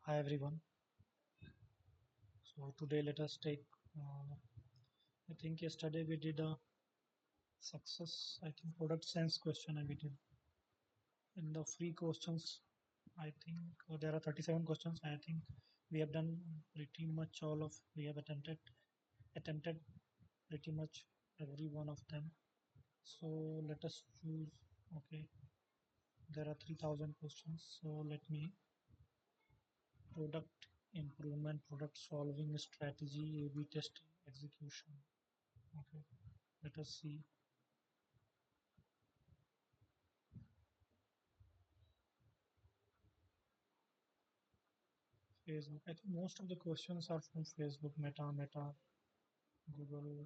Hi everyone. So today let us take. I think yesterday we did a success. I think product sense question and we did in the free questions. I think there are 37 questions. I think we have done pretty much all of. We have attempted pretty much every one of them. So let us choose. Okay, there are 3,000 questions. So let me product improvement, product solving strategy, A/B testing, execution. Okay, let us see. Facebook. I think most of the questions are from Facebook, Meta, Google.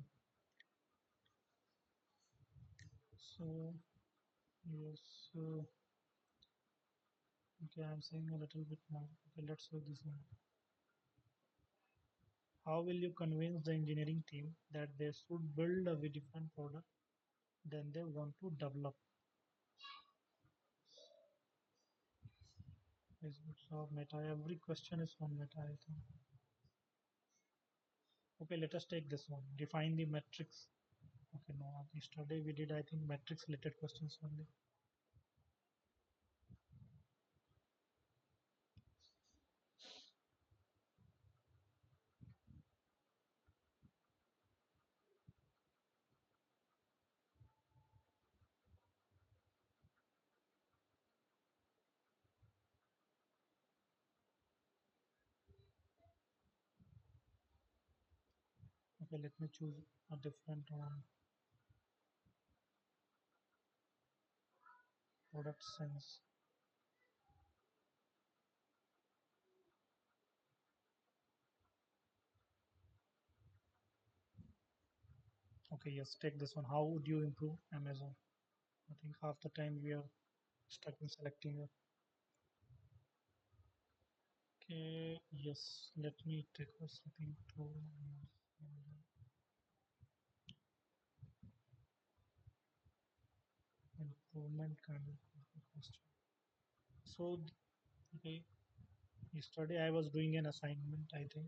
So yes, okay, I'm saying a little bit more. Okay, let's do this one. How will you convince the engineering team that they should build a very different product than they want to develop? Facebook, so Meta. Every question is from Meta, I think. Okay, let us take this one. Define the metrics. Okay, no, yesterday we did, I think, metrics related questions only. Okay, let me choose a different one. Product sense. Okay, yes, take this one. How would you improve Amazon? I think half the time we are stuck in selecting it. Okay, yes, let me take something to improvement kind of question. So, okay, yesterday I was doing an assignment, I think,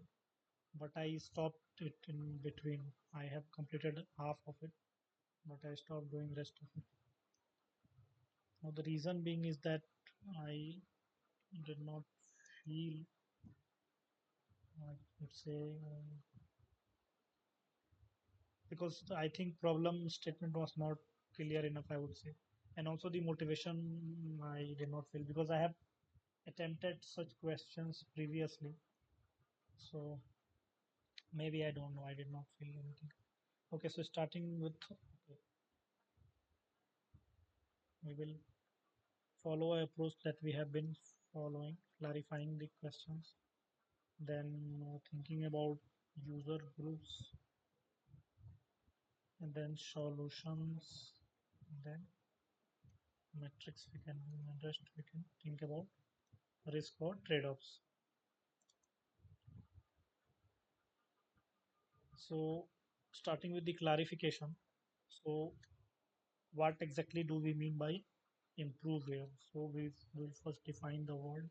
but I stopped it in between. I have completed half of it, but I stopped doing rest of it. Now, the reason being is that I did not feel, I would say, because I think problem statement was not clear enough, I would say, and also the motivation I did not feel because I have attempted such questions previously, so maybe I don't know. I did not feel anything. Okay, so starting with, okay, we will follow a approach that we have been following, clarifying the questions, then thinking about user groups, and then solutions, then metrics we can do, and rest we can think about risk or trade-offs. So starting with the clarification. So what exactly do we mean by improve here? So we will first define the word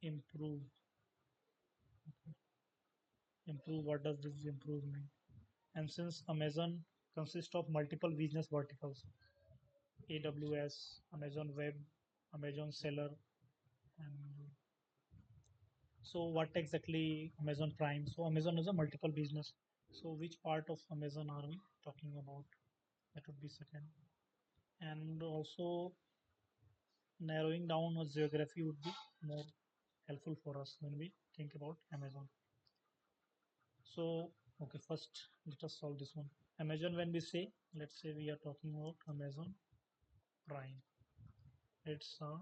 improve. Improve, what does this improve mean? And since Amazon consists of multiple business verticals, AWS, Amazon Web, Amazon Seller, and so what exactly Amazon Prime? So Amazon is a multiple business. So which part of Amazon are we talking about? That would be second. And also narrowing down a geography would be more helpful for us when we think about Amazon. So, okay, first let us solve this one. Amazon, when we say, let's say we are talking about Amazon Prime, it's a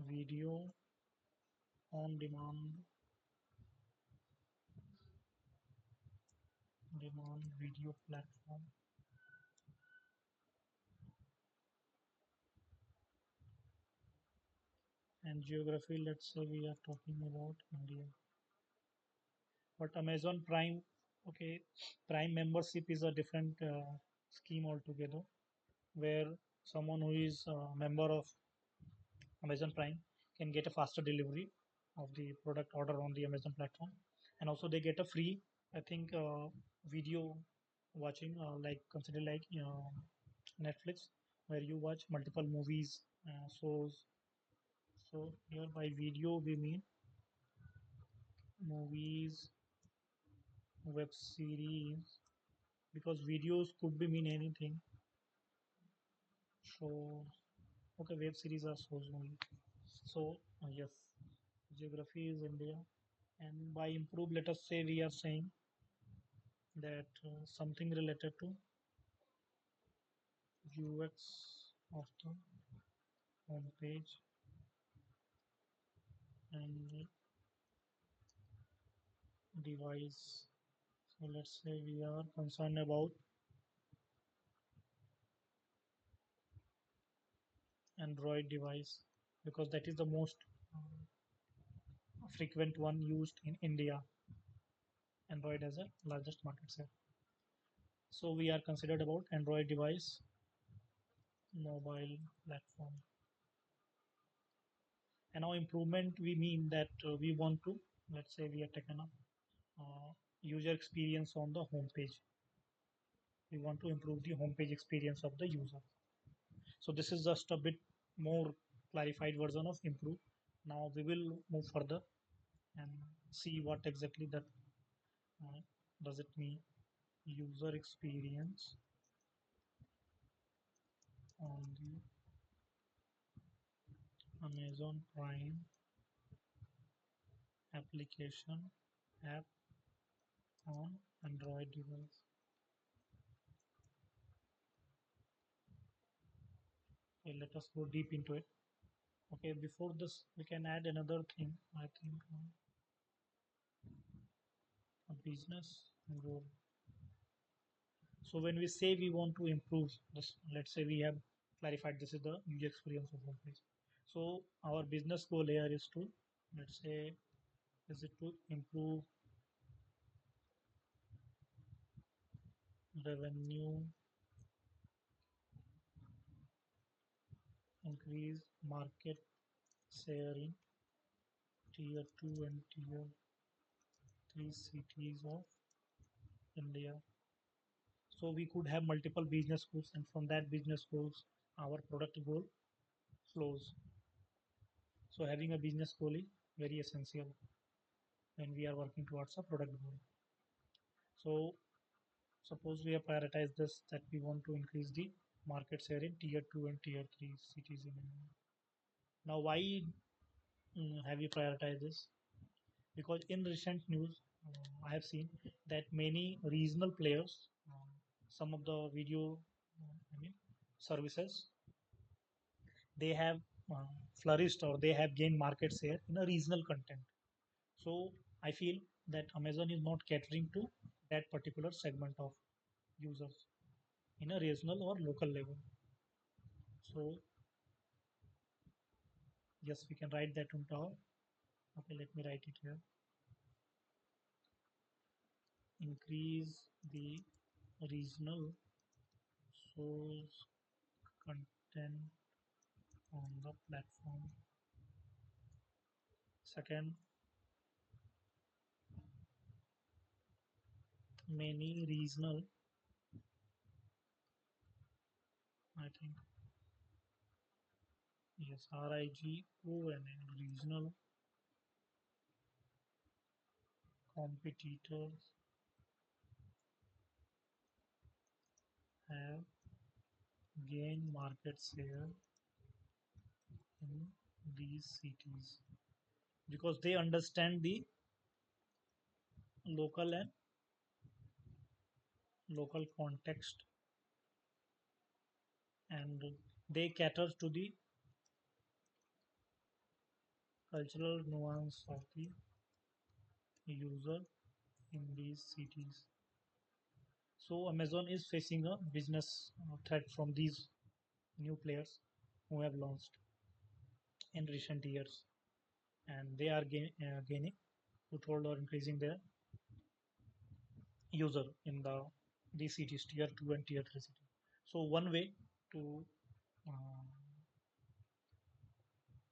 video on demand video platform. And geography, let's say we are talking about India. But Amazon Prime, okay, Prime membership is a different scheme altogether, where someone who is a member of Amazon Prime can get a faster delivery of the product order on the Amazon platform, and also they get a free, I think, video watching, like consider like Netflix, where you watch multiple movies, shows. So here by video we mean movies, web series, because videos could be mean anything. Shows, okay, web series are shows only. So yes, geography is India, and by improve, let us say we are saying that something related to UX of the home page and device. So let's say we are concerned about Android device because that is the most frequent one used in India. Android has a largest market share. So we are considered about Android device, mobile platform. And now improvement we mean that we want to, let's say we are taken up user experience on the home page. We want to improve the home page experience of the user. So this is just a bit more clarified version of improve. Now we will move further and see what exactly that uh, does it mean. User experience on the Amazon Prime application app on Android device. Okay, let us go deep into it. Okay, before this, we can add another thing. I think a business goal. So when we say we want to improve this, let's say we have clarified this is the user experience of homepage. So our business goal here is to, let's say, is it to improve revenue, increase market share in tier 2 and tier 3 cities of India. So we could have multiple business goals, and from that business goals, our product goal flows. So having a business goal is very essential when we are working towards a product goal. So suppose we have prioritized this that we want to increase the market share in tier 2 and tier 3 cities in India. Now why have you prioritized this? Because in recent news, I have seen that many regional players, some of the video, I mean, services, they have flourished or they have gained market share in a regional content. So I feel that Amazon is not catering to that particular segment of users in a regional or local level. So yes, we can write that on top. Okay, let me write it here. Increase the regional source content on the platform. Second, many regional, I think, yes, RIGONN, regional competitors have gained market share in these cities because they understand the local and local context, and they cater to the cultural nuance of the user in these cities. So Amazon is facing a business threat from these new players who have launched in recent years, and they are gaining foothold or increasing their user in these cities, tier 2 and tier 3 cities. So uh,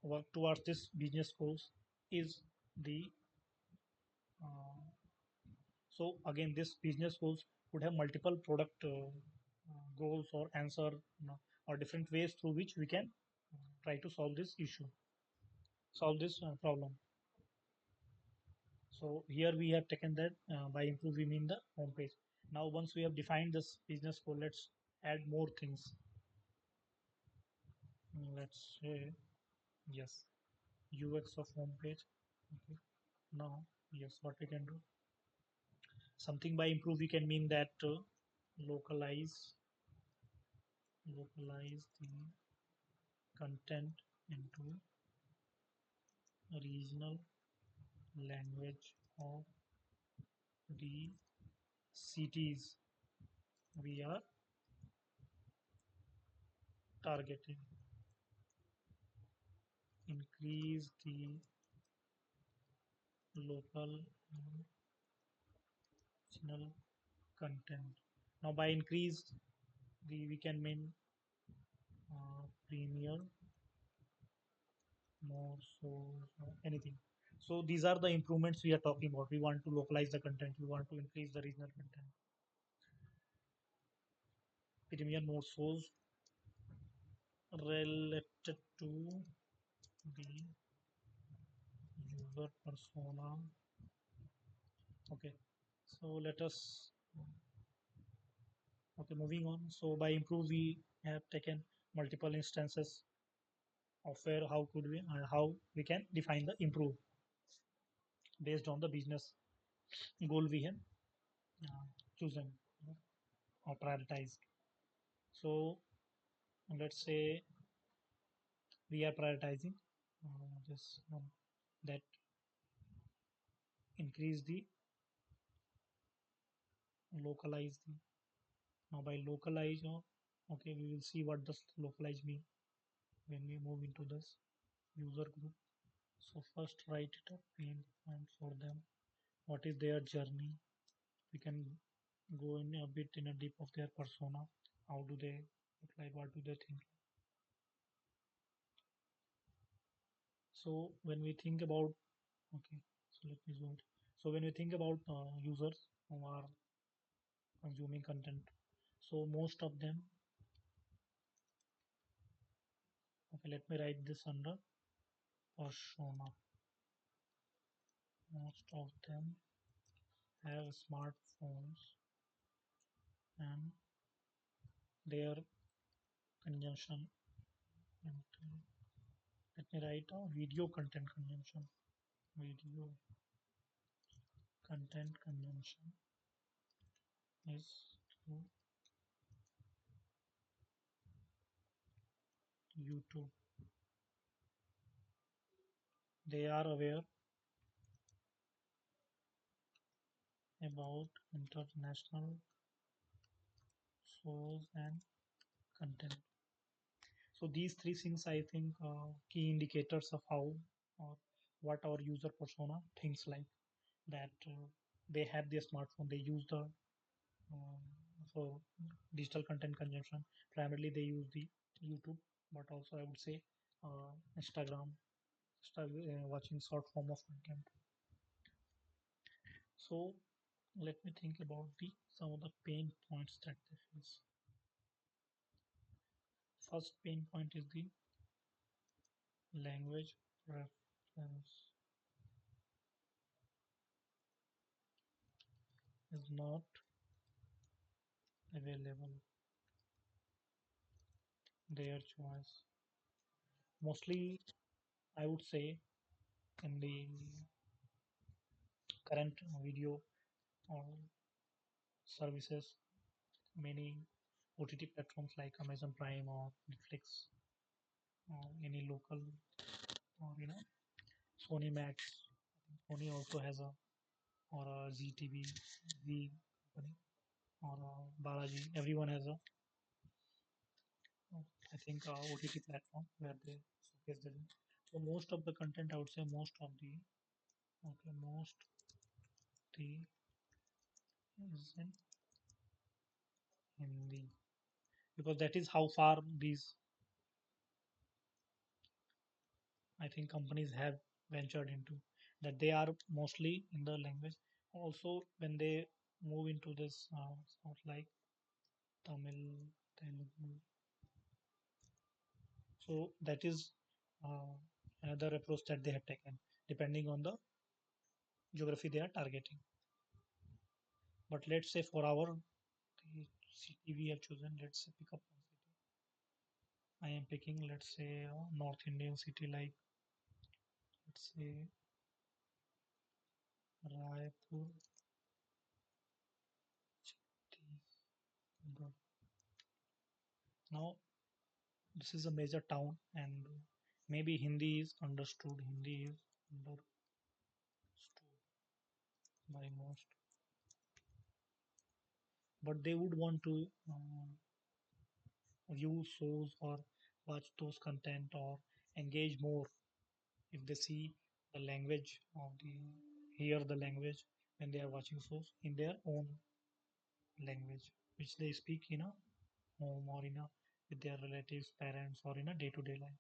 work towards this business goals is the so again this business goals would have multiple product goals or answer, or different ways through which we can try to solve this issue, solve this problem. So here we have taken that by improve we mean the home page. Now once we have defined this business goal, let's add more things. Let's say yes, UX of home page. Okay. Now yes, what we can do, something by improve we can mean that localize localize the content into regional language of the cities we are targeting. Increase the local regional content. Now by increase we can mean premier, more, so anything. So these are the improvements we are talking about. We want to localize the content, we want to increase the regional content. Premier more source related to the user persona. Okay, so let us, okay, moving on. So by improve we have taken multiple instances of where how could we how we can define the improve based on the business goal we have uh, chosen or prioritized. So let's say we are prioritizing this that increase the localize the, now by localize, okay, we will see what does localize mean when we move into this user group. So first write it up pain point for them, what is their journey. We can go in a bit in a deep of their persona, how do they look like, what do they think. So when we think about, okay, so let me zoom it. So when we think about users who are consuming content, so most of them, okay, let me write this under persona. Most of them have smartphones and their consumption, and let me write video content consumption. Video content consumption is through YouTube. They are aware about international shows and content. So these three things, I think, key indicators of how or what our user persona thinks like. That they have their smartphone, they use the um, for digital content consumption. Primarily, they use the YouTube, but also I would say Instagram, start watching short form of content. So let me think about the some of the pain points that they face. First pain point is the language reference is not available. Their choice. Mostly, I would say in the current video or services, many OTT platforms like Amazon Prime or Netflix or any local, or Sony Max. Sony also has a, or a ZTV, Z company, or Balaji. Everyone has a, I think, OTT platform where they showcase the. So most of the content, I would say, most of the, okay, most the is in Hindi, because that is how far these I think companies have ventured into that they are mostly in the language. Also, when they move into this sort like Tamil, Telugu, so that is uh, another approach that they have taken, depending on the geography they are targeting. But let's say for our the city we have chosen, let's say pick up one city. I am picking, let's say, a North Indian city like, let's say, Raipur. Chhattisgarh. Now, this is a major town, and maybe Hindi is understood. Hindi is understood by most, but they would want to view shows or watch those content or engage more if they see the language of the hear the language when they are watching shows in their own language, which they speak in a home or in a with their relatives, parents, or in a day-to-day life.